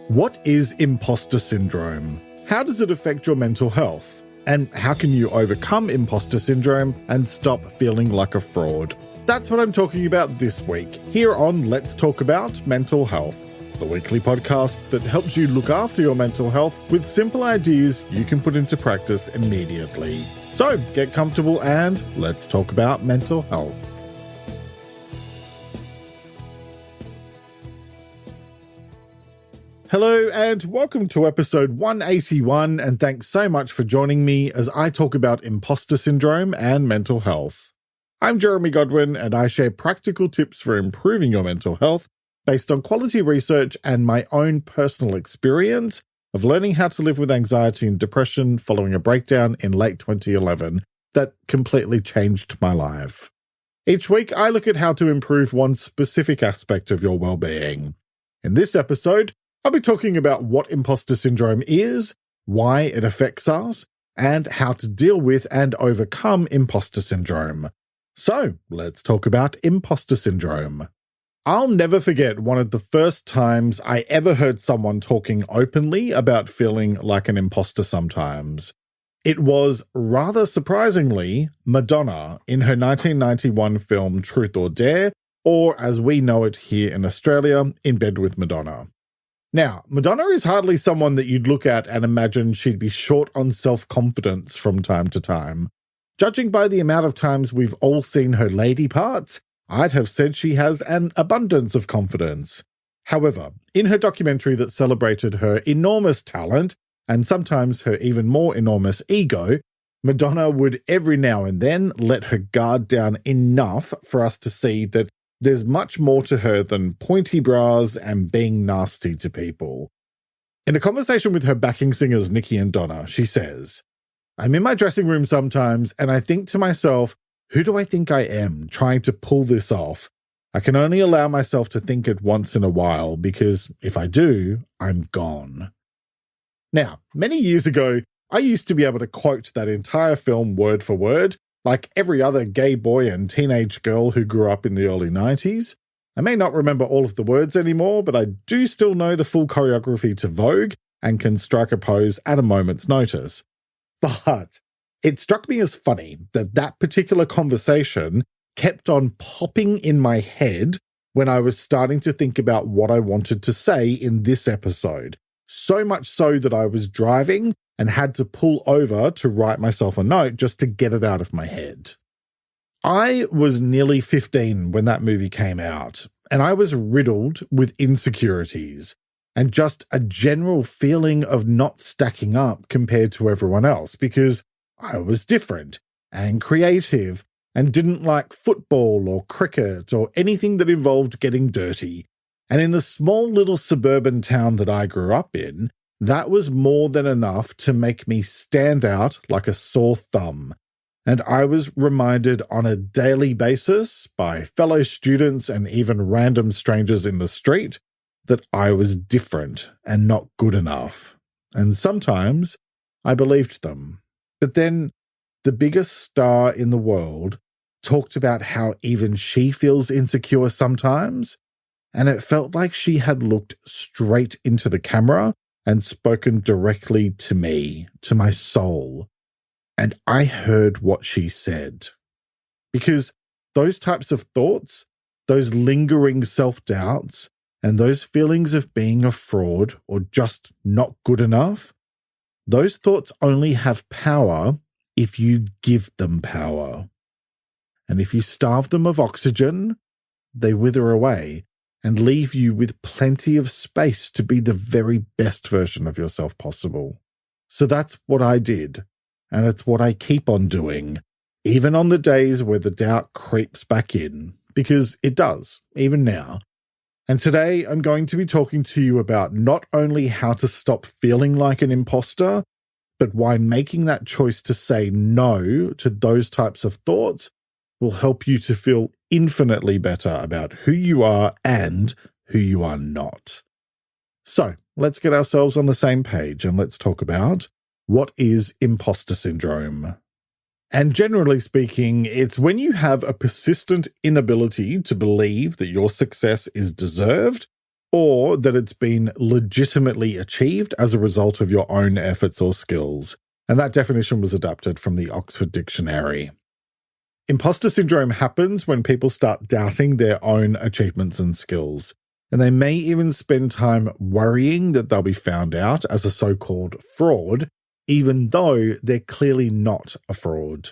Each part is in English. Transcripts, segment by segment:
What is imposter syndrome? How does it affect your mental health? And how can you overcome imposter syndrome and stop feeling like a fraud? That's what I'm talking about this week, here on Let's Talk About Mental Health, the weekly podcast that helps you look after your mental health with simple ideas you can put into practice immediately. So get comfortable and let's talk about mental health. Hello and welcome to episode 181, and thanks so much for joining me as I talk about imposter syndrome and mental health. I'm Jeremy Godwin, and I share practical tips for improving your mental health based on quality research and my own personal experience of learning how to live with anxiety and depression following a breakdown in late 2011 that completely changed my life. Each week, I look at how to improve one specific aspect of your well-being. In this episode, I'll be talking about what imposter syndrome is, why it affects us, and how to deal with and overcome imposter syndrome. So, let's talk about imposter syndrome. I'll never forget one of the first times I ever heard someone talking openly about feeling like an imposter sometimes. It was, rather surprisingly, Madonna in her 1991 film Truth or Dare, or as we know it here in Australia, In Bed with Madonna. Now, Madonna is hardly someone that you'd look at and imagine she'd be short on self-confidence from time to time. Judging by the amount of times we've all seen her lady parts, I'd have said she has an abundance of confidence. However, in her documentary that celebrated her enormous talent, and sometimes her even more enormous ego, Madonna would every now and then let her guard down enough for us to see that there's much more to her than pointy bras and being nasty to people. In a conversation with her backing singers Nikki and Donna, she says, "I'm in my dressing room sometimes and I think to myself, who do I think I am trying to pull this off? I can only allow myself to think it once in a while because if I do, I'm gone." Now, many years ago, I used to be able to quote that entire film word for word, like every other gay boy and teenage girl who grew up in the early 90s. I may not remember all of the words anymore, but I do still know the full choreography to Vogue and can strike a pose at a moment's notice. But it struck me as funny that that particular conversation kept on popping in my head when I was starting to think about what I wanted to say in this episode. So much so that I was driving and had to pull over to write myself a note just to get it out of my head. I was nearly 15 when that movie came out, and I was riddled with insecurities and just a general feeling of not stacking up compared to everyone else because I was different and creative and didn't like football or cricket or anything that involved getting dirty. And in the small little suburban town that I grew up in, that was more than enough to make me stand out like a sore thumb. And I was reminded on a daily basis by fellow students and even random strangers in the street that I was different and not good enough. And sometimes I believed them. But then the biggest star in the world talked about how even she feels insecure sometimes, and it felt like she had looked straight into the camera and spoken directly to me, to my soul. And I heard what she said. Because those types of thoughts, those lingering self-doubts, and those feelings of being a fraud or just not good enough, those thoughts only have power if you give them power. And if you starve them of oxygen, they wither away and leave you with plenty of space to be the very best version of yourself possible. So that's what I did, and it's what I keep on doing, even on the days where the doubt creeps back in, because it does, even now. And today I'm going to be talking to you about not only how to stop feeling like an imposter, but why making that choice to say no to those types of thoughts will help you to feel infinitely better about who you are and who you are not. So let's get ourselves on the same page and let's talk about what is imposter syndrome. And generally speaking, it's when you have a persistent inability to believe that your success is deserved or that it's been legitimately achieved as a result of your own efforts or skills. And that definition was adapted from the Oxford Dictionary. Imposter syndrome happens when people start doubting their own achievements and skills, and they may even spend time worrying that they'll be found out as a so-called fraud, even though they're clearly not a fraud.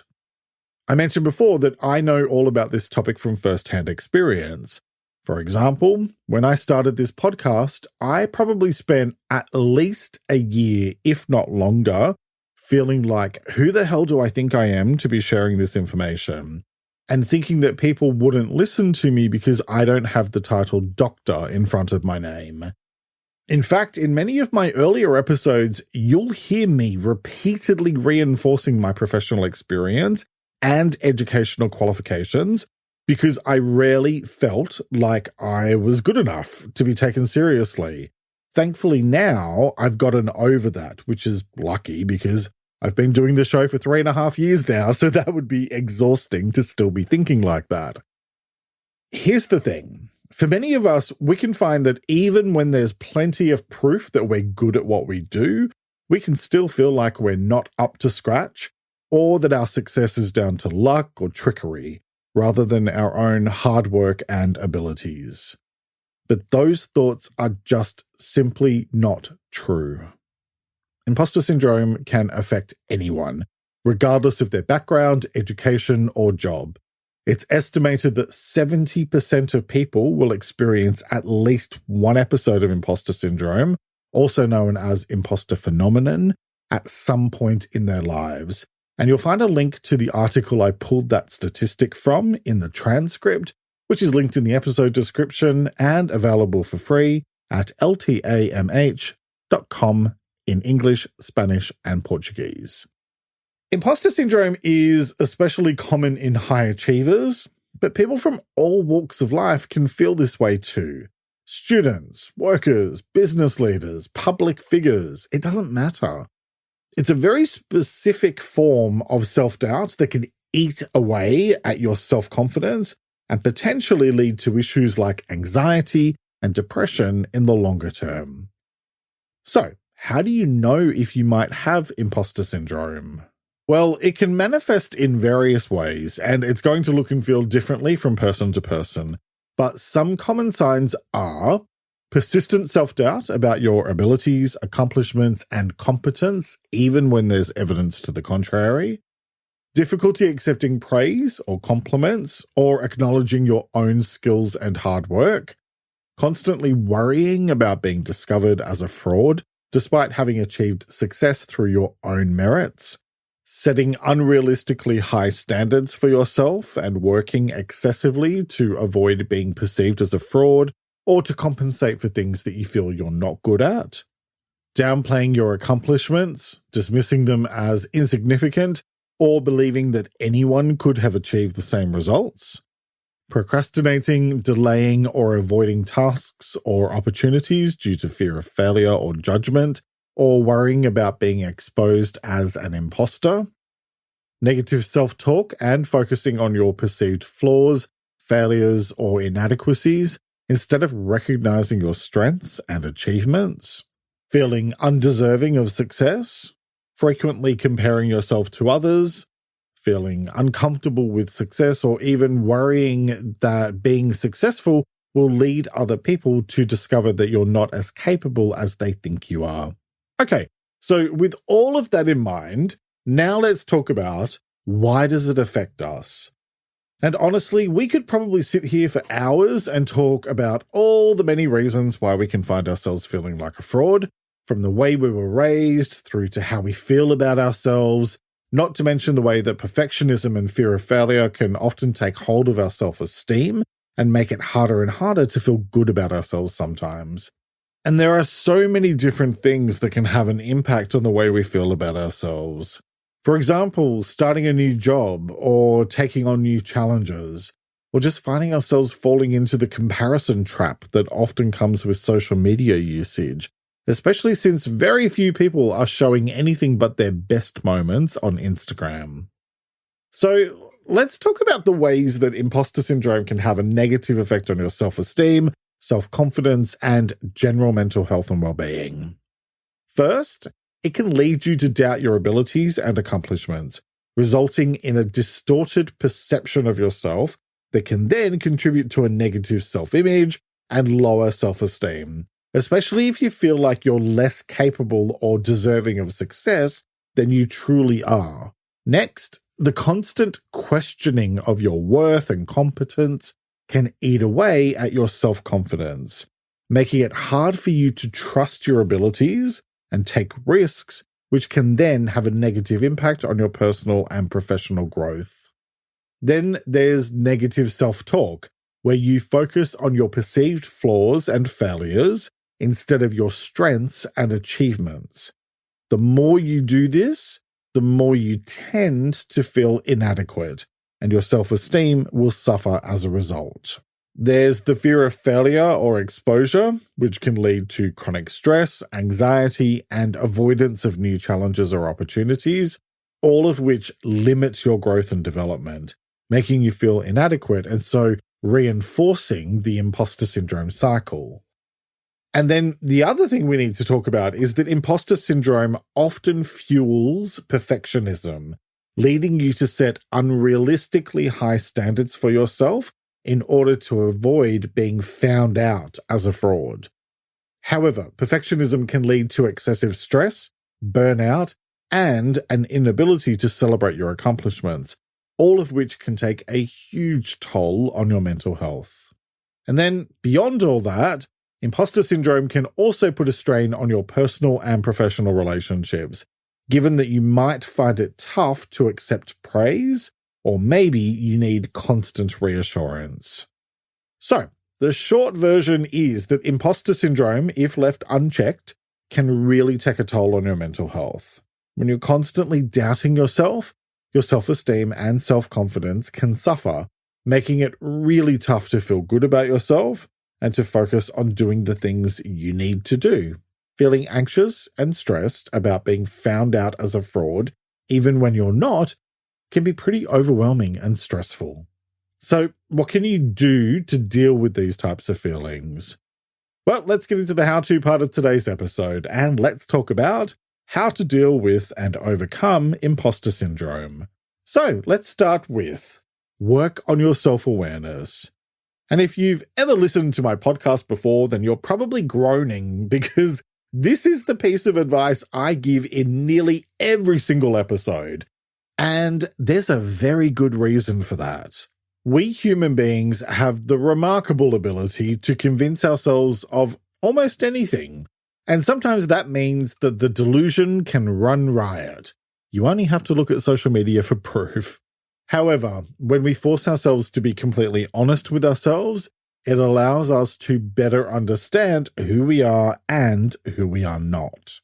I mentioned before that I know all about this topic from first-hand experience. For example, when I started this podcast, I probably spent at least a year, if not longer, feeling like, who the hell do I think I am to be sharing this information? And thinking that people wouldn't listen to me because I don't have the title doctor in front of my name. In fact, in many of my earlier episodes, you'll hear me repeatedly reinforcing my professional experience and educational qualifications because I rarely felt like I was good enough to be taken seriously. Thankfully now, I've gotten over that, which is lucky because I've been doing the show for 3.5 years now, so that would be exhausting to still be thinking like that. Here's the thing. For many of us, we can find that even when there's plenty of proof that we're good at what we do, we can still feel like we're not up to scratch, or that our success is down to luck or trickery, rather than our own hard work and abilities. But those thoughts are just simply not true. Imposter syndrome can affect anyone, regardless of their background, education, or job. It's estimated that 70% of people will experience at least one episode of imposter syndrome, also known as imposter phenomenon, at some point in their lives. And you'll find a link to the article I pulled that statistic from in the transcript, which is linked in the episode description and available for free at ltamh.com in English, Spanish, and Portuguese. Imposter syndrome is especially common in high achievers, but people from all walks of life can feel this way too. Students, workers, business leaders, public figures, it doesn't matter. It's a very specific form of self-doubt that can eat away at your self-confidence and potentially lead to issues like anxiety and depression in the longer term. So, how do you know if you might have imposter syndrome? Well, it can manifest in various ways, and it's going to look and feel differently from person to person. But some common signs are persistent self-doubt about your abilities, accomplishments, and competence, even when there's evidence to the contrary. Difficulty accepting praise or compliments, or acknowledging your own skills and hard work. Constantly worrying about being discovered as a fraud, despite having achieved success through your own merits. Setting unrealistically high standards for yourself and working excessively to avoid being perceived as a fraud, or to compensate for things that you feel you're not good at. Downplaying your accomplishments, dismissing them as insignificant, or believing that anyone could have achieved the same results. Procrastinating, delaying, or avoiding tasks or opportunities due to fear of failure or judgment, or worrying about being exposed as an imposter. Negative self-talk and focusing on your perceived flaws, failures, or inadequacies, instead of recognizing your strengths and achievements, feeling undeserving of success, frequently comparing yourself to others, feeling uncomfortable with success, or even worrying that being successful will lead other people to discover that you're not as capable as they think you are. Okay, so with all of that in mind, now let's talk about why does it affect us? And honestly, we could probably sit here for hours and talk about all the many reasons why we can find ourselves feeling like a fraud, from the way we were raised through to how we feel about ourselves, not to mention the way that perfectionism and fear of failure can often take hold of our self-esteem and make it harder and harder to feel good about ourselves sometimes. And there are so many different things that can have an impact on the way we feel about ourselves. For example, starting a new job or taking on new challenges, or just finding ourselves falling into the comparison trap that often comes with social media usage, especially since very few people are showing anything but their best moments on Instagram. So let's talk about the ways that imposter syndrome can have a negative effect on your self-esteem, self-confidence, and general mental health and well-being. First, it can lead you to doubt your abilities and accomplishments, resulting in a distorted perception of yourself that can then contribute to a negative self-image and lower self-esteem, especially if you feel like you're less capable or deserving of success than you truly are. Next, the constant questioning of your worth and competence can eat away at your self-confidence, making it hard for you to trust your abilities and take risks, which can then have a negative impact on your personal and professional growth. Then there's negative self-talk, where you focus on your perceived flaws and failures instead of your strengths and achievements. The more you do this, the more you tend to feel inadequate, and your self-esteem will suffer as a result. There's the fear of failure or exposure, which can lead to chronic stress, anxiety, and avoidance of new challenges or opportunities, all of which limit your growth and development, making you feel inadequate and so reinforcing the imposter syndrome cycle. And then the other thing we need to talk about is that imposter syndrome often fuels perfectionism, leading you to set unrealistically high standards for yourself in order to avoid being found out as a fraud. However, perfectionism can lead to excessive stress, burnout, and an inability to celebrate your accomplishments, all of which can take a huge toll on your mental health. And then, beyond all that, imposter syndrome can also put a strain on your personal and professional relationships, given that you might find it tough to accept praise, or maybe you need constant reassurance. So, the short version is that imposter syndrome, if left unchecked, can really take a toll on your mental health. When you're constantly doubting yourself, your self-esteem and self-confidence can suffer, making it really tough to feel good about yourself and to focus on doing the things you need to do. Feeling anxious and stressed about being found out as a fraud, even when you're not, can be pretty overwhelming and stressful. So, what can you do to deal with these types of feelings? Well, let's get into the how-to part of today's episode, and let's talk about how to deal with and overcome imposter syndrome. So, let's start with work on your self-awareness. And if you've ever listened to my podcast before, then you're probably groaning because this is the piece of advice I give in nearly every single episode. And there's a very good reason for that. We human beings have the remarkable ability to convince ourselves of almost anything. And sometimes that means that the delusion can run riot. You only have to look at social media for proof. However, when we force ourselves to be completely honest with ourselves, it allows us to better understand who we are and who we are not.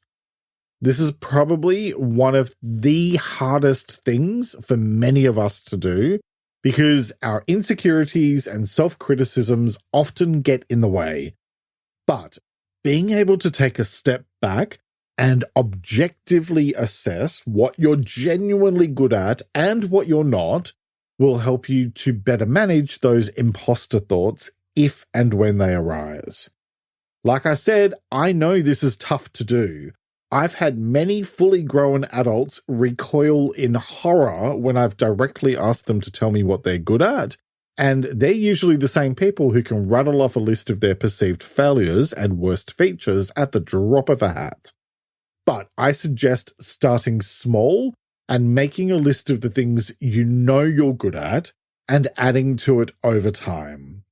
This is probably one of the hardest things for many of us to do because our insecurities and self-criticisms often get in the way. But being able to take a step back and objectively assess what you're genuinely good at and what you're not will help you to better manage those imposter thoughts if and when they arise. Like I said, I know this is tough to do. I've had many fully grown adults recoil in horror when I've directly asked them to tell me what they're good at, and they're usually the same people who can rattle off a list of their perceived failures and worst features at the drop of a hat. But I suggest starting small and making a list of the things you know you're good at and adding to it over time.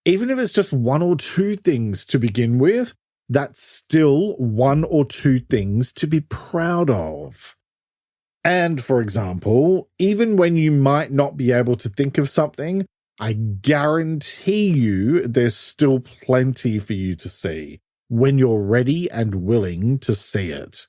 Even if it's just one or two things to begin with, that's still one or two things to be proud of. And for example, even when you might not be able to think of something, I guarantee you there's still plenty for you to see when you're ready and willing to see it.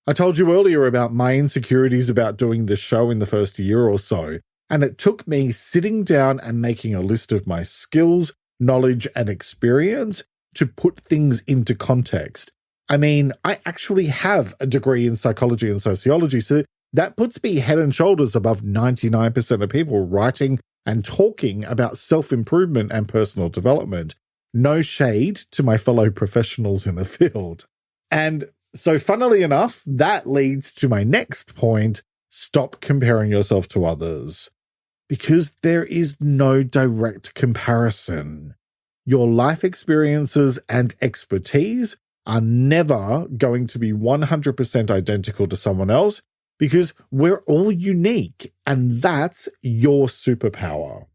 I told you earlier about my insecurities about doing this show in the first year or so, and it took me sitting down and making a list of my skills, knowledge, and experience to put things into context. I mean, I actually have a degree in psychology and sociology, so that puts me head and shoulders above 99% of people writing and talking about self-improvement and personal development. No shade to my fellow professionals in the field. And so funnily enough, that leads to my next point: stop comparing yourself to others. Because there is no direct comparison. Your life experiences and expertise are never going to be 100% identical to someone else, because we're all unique, and that's your superpower.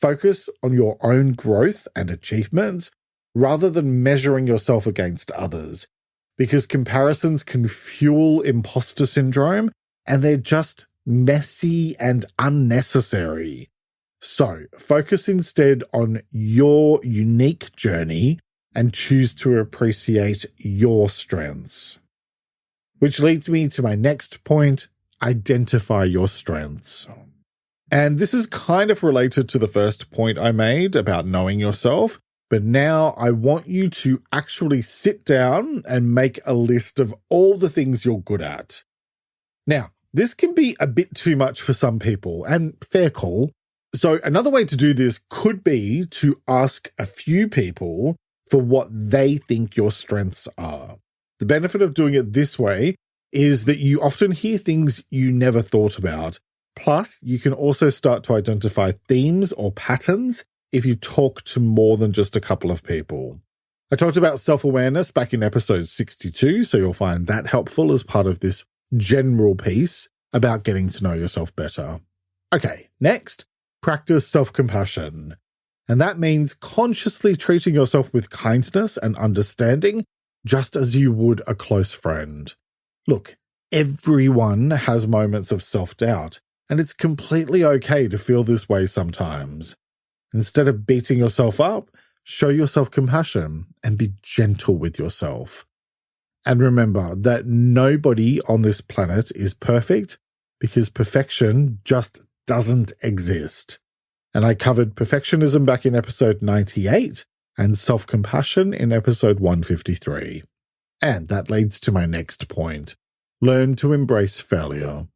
Focus on your own growth and achievements rather than measuring yourself against others, because comparisons can fuel imposter syndrome, and they're just messy and unnecessary. So focus instead on your unique journey and choose to appreciate your strengths. Which leads me to my next point: identify your strengths. And this is kind of related to the first point I made about knowing yourself, but now I want you to actually sit down and make a list of all the things you're good at. Now, this can be a bit too much for some people, and fair call. So another way to do this could be to ask a few people for what they think your strengths are. The benefit of doing it this way is that you often hear things you never thought about. Plus, you can also start to identify themes or patterns if you talk to more than just a couple of people. I talked about self-awareness back in episode 62, so you'll find that helpful as part of this general piece about getting to know yourself better. Okay, next, practice self-compassion. And that means consciously treating yourself with kindness and understanding, just as you would a close friend. Look, everyone has moments of self-doubt, and it's completely okay to feel this way sometimes. Instead of beating yourself up, show yourself compassion and be gentle with yourself. And remember that nobody on this planet is perfect, because perfection just doesn't exist. And I covered perfectionism back in episode 98 and self-compassion in episode 153. And that leads to my next point: learn to embrace failure.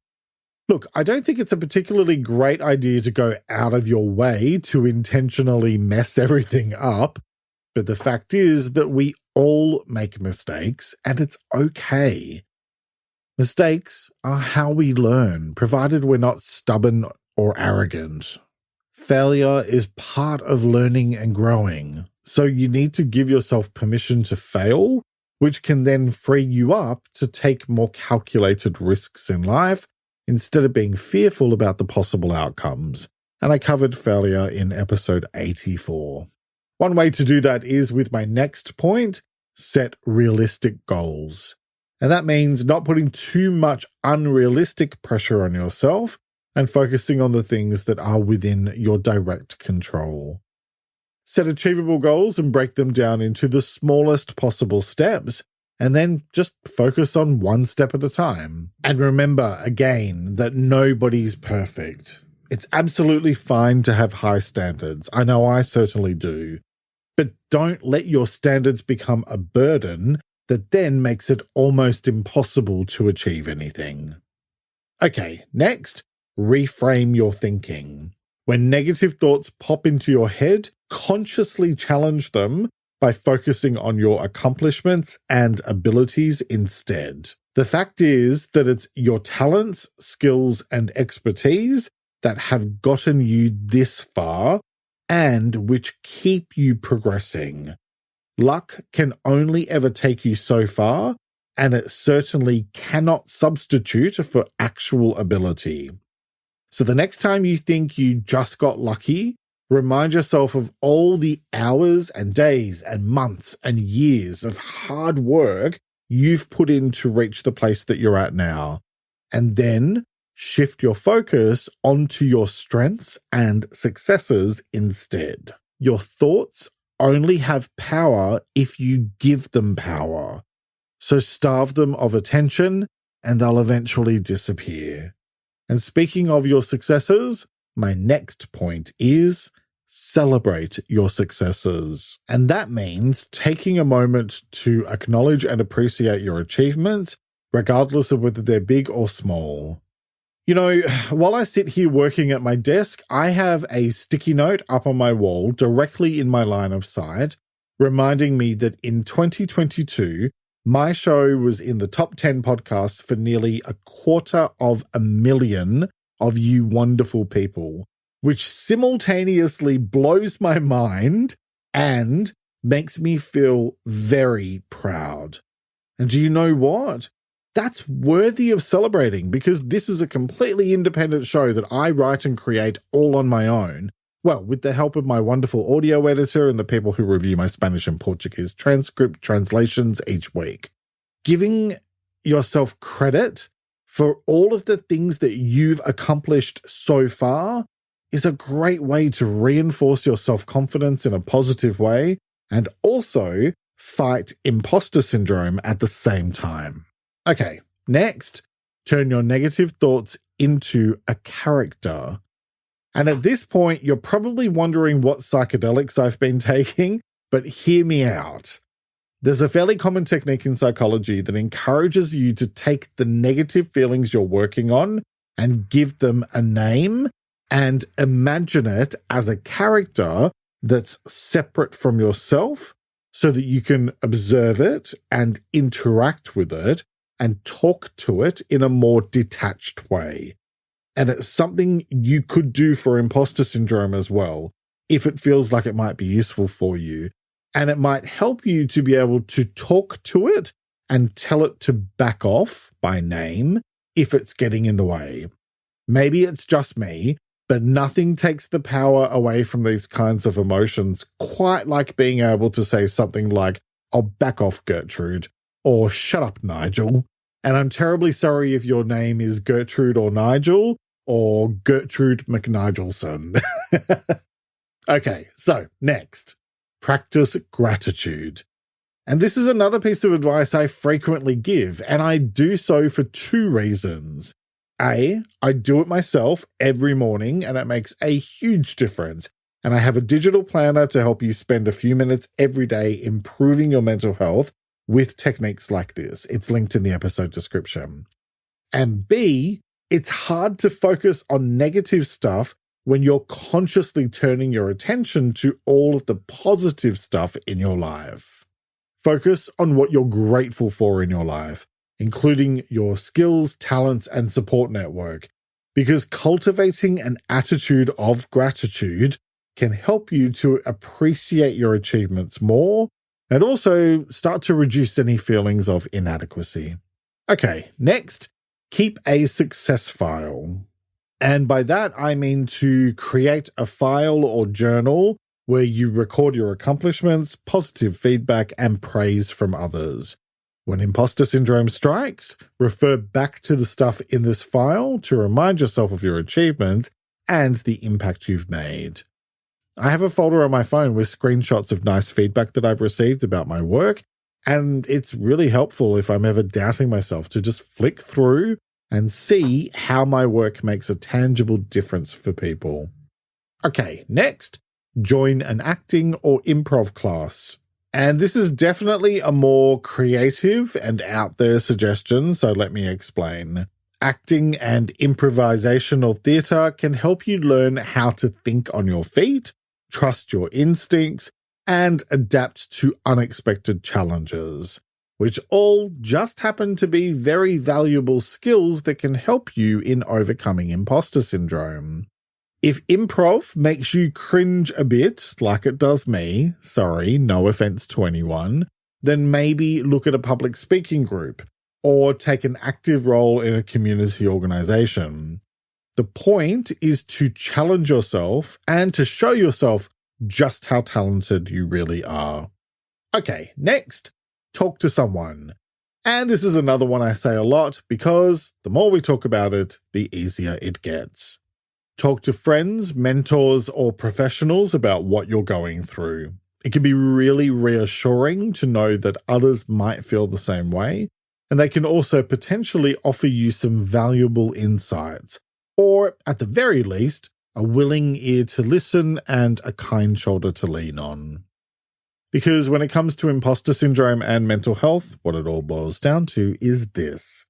Look, I don't think it's a particularly great idea to go out of your way to intentionally mess everything up, but the fact is that we all make mistakes, and it's okay. Mistakes are how we learn, provided we're not stubborn or arrogant. Failure is part of learning and growing, so you need to give yourself permission to fail, which can then free you up to take more calculated risks in life instead of being fearful about the possible outcomes. And I covered failure in episode 84. One way to do that is with my next point: set realistic goals. And that means not putting too much unrealistic pressure on yourself and focusing on the things that are within your direct control. Set achievable goals and break them down into the smallest possible steps, and then just focus on one step at a time. And remember, again, that nobody's perfect. It's absolutely fine to have high standards. I know I certainly do. But don't let your standards become a burden that then makes it almost impossible to achieve anything. Okay, next, reframe your thinking. When negative thoughts pop into your head, consciously challenge them by focusing on your accomplishments and abilities instead. The fact is that it's your talents, skills, and expertise that have gotten you this far and which keep you progressing. Luck can only ever take you so far, and it certainly cannot substitute for actual ability. So the next time you think you just got lucky, remind yourself of all the hours and days and months and years of hard work you've put in to reach the place that you're at now. And then shift your focus onto your strengths and successes instead. Your thoughts only have power if you give them power. So starve them of attention and they'll eventually disappear. And speaking of your successes, my next point is celebrate your successes. And that means taking a moment to acknowledge and appreciate your achievements, regardless of whether they're big or small. You know, while I sit here working at my desk, I have a sticky note up on my wall directly in my line of sight, reminding me that in 2022, my show was in the top 10 podcasts for nearly 250,000 of you wonderful people, which simultaneously blows my mind and makes me feel very proud. And do you know what? That's worthy of celebrating because this is a completely independent show that I write and create all on my own. Well, with the help of my wonderful audio editor and the people who review my Spanish and Portuguese transcript translations each week. Giving yourself credit for all of the things that you've accomplished so far is a great way to reinforce your self-confidence in a positive way and also fight imposter syndrome at the same time. Okay, next, turn your negative thoughts into a character. And at this point, you're probably wondering what psychedelics I've been taking, but hear me out. There's a fairly common technique in psychology that encourages you to take the negative feelings you're working on and give them a name and imagine it as a character that's separate from yourself so that you can observe it and interact with it and talk to it in a more detached way. And it's something you could do for imposter syndrome as well, if it feels like it might be useful for you. And it might help you to be able to talk to it and tell it to back off by name if it's getting in the way. Maybe it's just me, but nothing takes the power away from these kinds of emotions quite like being able to say something like, "Oh, back off, Gertrude," or "Shut up, Nigel." And I'm terribly sorry if your name is Gertrude or Nigel or Gertrude McNigelson. Okay, so next, practice gratitude. And this is another piece of advice I frequently give, and I do so for two reasons. A, I do it myself every morning, and it makes a huge difference. And I have a digital planner to help you spend a few minutes every day improving your mental health with techniques like this. It's linked in the episode description. And B, it's hard to focus on negative stuff when you're consciously turning your attention to all of the positive stuff in your life. Focus on what you're grateful for in your life, including your skills, talents, and support network, because cultivating an attitude of gratitude can help you to appreciate your achievements more and also start to reduce any feelings of inadequacy. Okay, next, keep a success file. And by that, I mean to create a file or journal where you record your accomplishments, positive feedback, and praise from others. When imposter syndrome strikes, refer back to the stuff in this file to remind yourself of your achievements and the impact you've made. I have a folder on my phone with screenshots of nice feedback that I've received about my work, and it's really helpful if I'm ever doubting myself to just flick through and see how my work makes a tangible difference for people. Okay, next, join an acting or improv class. And this is definitely a more creative and out there suggestion, so let me explain. Acting and improvisational theatre can help you learn how to think on your feet, trust your instincts, and adapt to unexpected challenges, which all just happen to be very valuable skills that can help you in overcoming imposter syndrome. If improv makes you cringe a bit, like it does me, sorry, no offense to anyone, then maybe look at a public speaking group or take an active role in a community organization. The point is to challenge yourself and to show yourself just how talented you really are. Okay, next, talk to someone. And this is another one I say a lot because the more we talk about it, the easier it gets. Talk to friends, mentors, or professionals about what you're going through. It can be really reassuring to know that others might feel the same way, and they can also potentially offer you some valuable insights, or at the very least, a willing ear to listen and a kind shoulder to lean on. Because when it comes to imposter syndrome and mental health, what it all boils down to is this.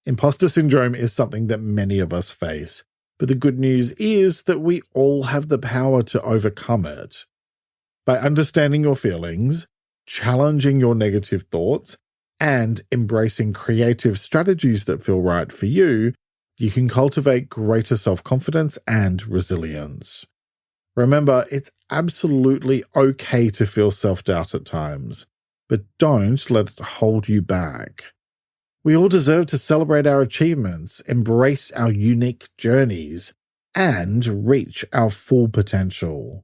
Imposter syndrome is something that many of us face, but the good news is that we all have the power to overcome it. By understanding your feelings, challenging your negative thoughts, and embracing creative strategies that feel right for you, you can cultivate greater self-confidence and resilience. Remember, it's absolutely okay to feel self-doubt at times, but don't let it hold you back. We all deserve to celebrate our achievements, embrace our unique journeys, and reach our full potential.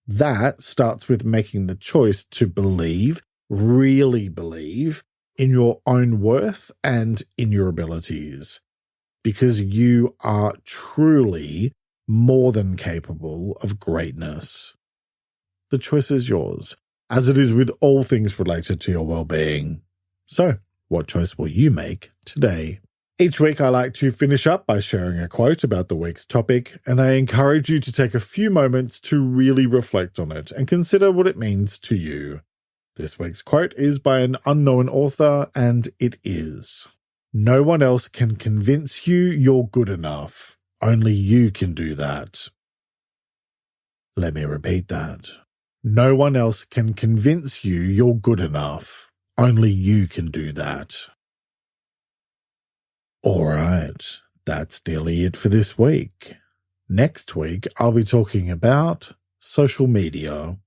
That starts with making the choice to believe, really believe, in your own worth and in your abilities, because you are truly more than capable of greatness. The choice is yours, as it is with all things related to your well-being. So, what choice will you make today? Each week I like to finish up by sharing a quote about the week's topic, and I encourage you to take a few moments to really reflect on it and consider what it means to you. This week's quote is by an unknown author, and it is, "No one else can convince you you're good enough. Only you can do that." Let me repeat that. No one else can convince you you're good enough. Only you can do that. Alright, that's nearly it for this week. Next week, I'll be talking about social media.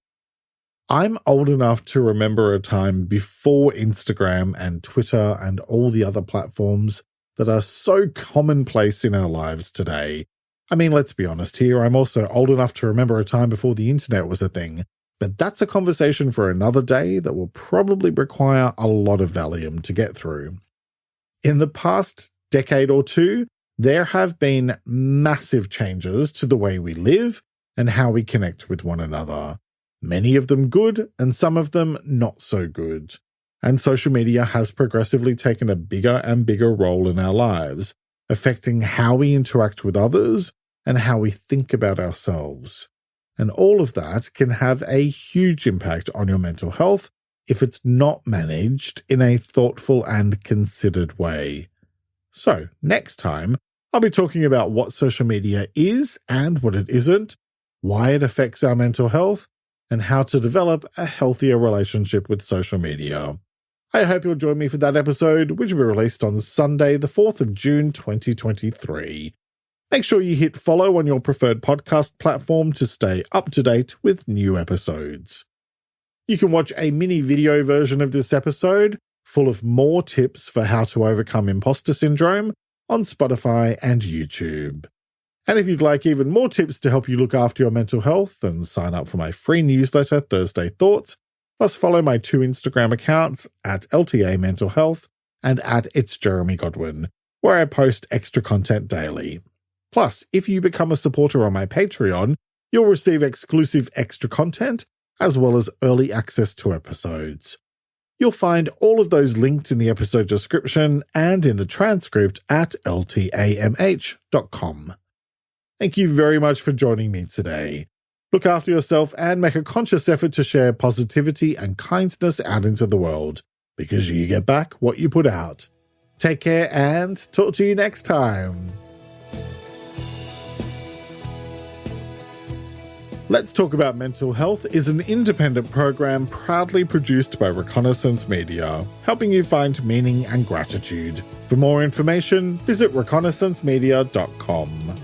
I'm old enough to remember a time before Instagram and Twitter and all the other platforms that are so commonplace in our lives today. I mean, let's be honest here, I'm also old enough to remember a time before the internet was a thing, but that's a conversation for another day that will probably require a lot of Valium to get through. In the past decade or two, there have been massive changes to the way we live and how we connect with one another. Many of them good and some of them not so good. And social media has progressively taken a bigger and bigger role in our lives, affecting how we interact with others and how we think about ourselves. And all of that can have a huge impact on your mental health if it's not managed in a thoughtful and considered way. So, next time, I'll be talking about what social media is and what it isn't, why it affects our mental health, and how to develop a healthier relationship with social media. I hope you'll join me for that episode, which will be released on Sunday, the 4th of June 2023. Make sure you hit follow on your preferred podcast platform to stay up to date with new episodes. You can watch a mini video version of this episode, full of more tips for how to overcome imposter syndrome, on Spotify and YouTube. And if you'd like even more tips to help you look after your mental health, then sign up for my free newsletter, Thursday Thoughts, plus follow my 2 Instagram accounts at LTA Mental Health and at It's Jeremy Godwin, where I post extra content daily. Plus, if you become a supporter on my Patreon, you'll receive exclusive extra content as well as early access to episodes. You'll find all of those linked in the episode description and in the transcript at ltamh.com. Thank you very much for joining me today. Look after yourself and make a conscious effort to share positivity and kindness out into the world, because you get back what you put out. Take care and talk to you next time. Let's Talk About Mental Health is an independent program proudly produced by Reconnaissance Media, helping you find meaning and gratitude. For more information, visit reconnaissancemedia.com.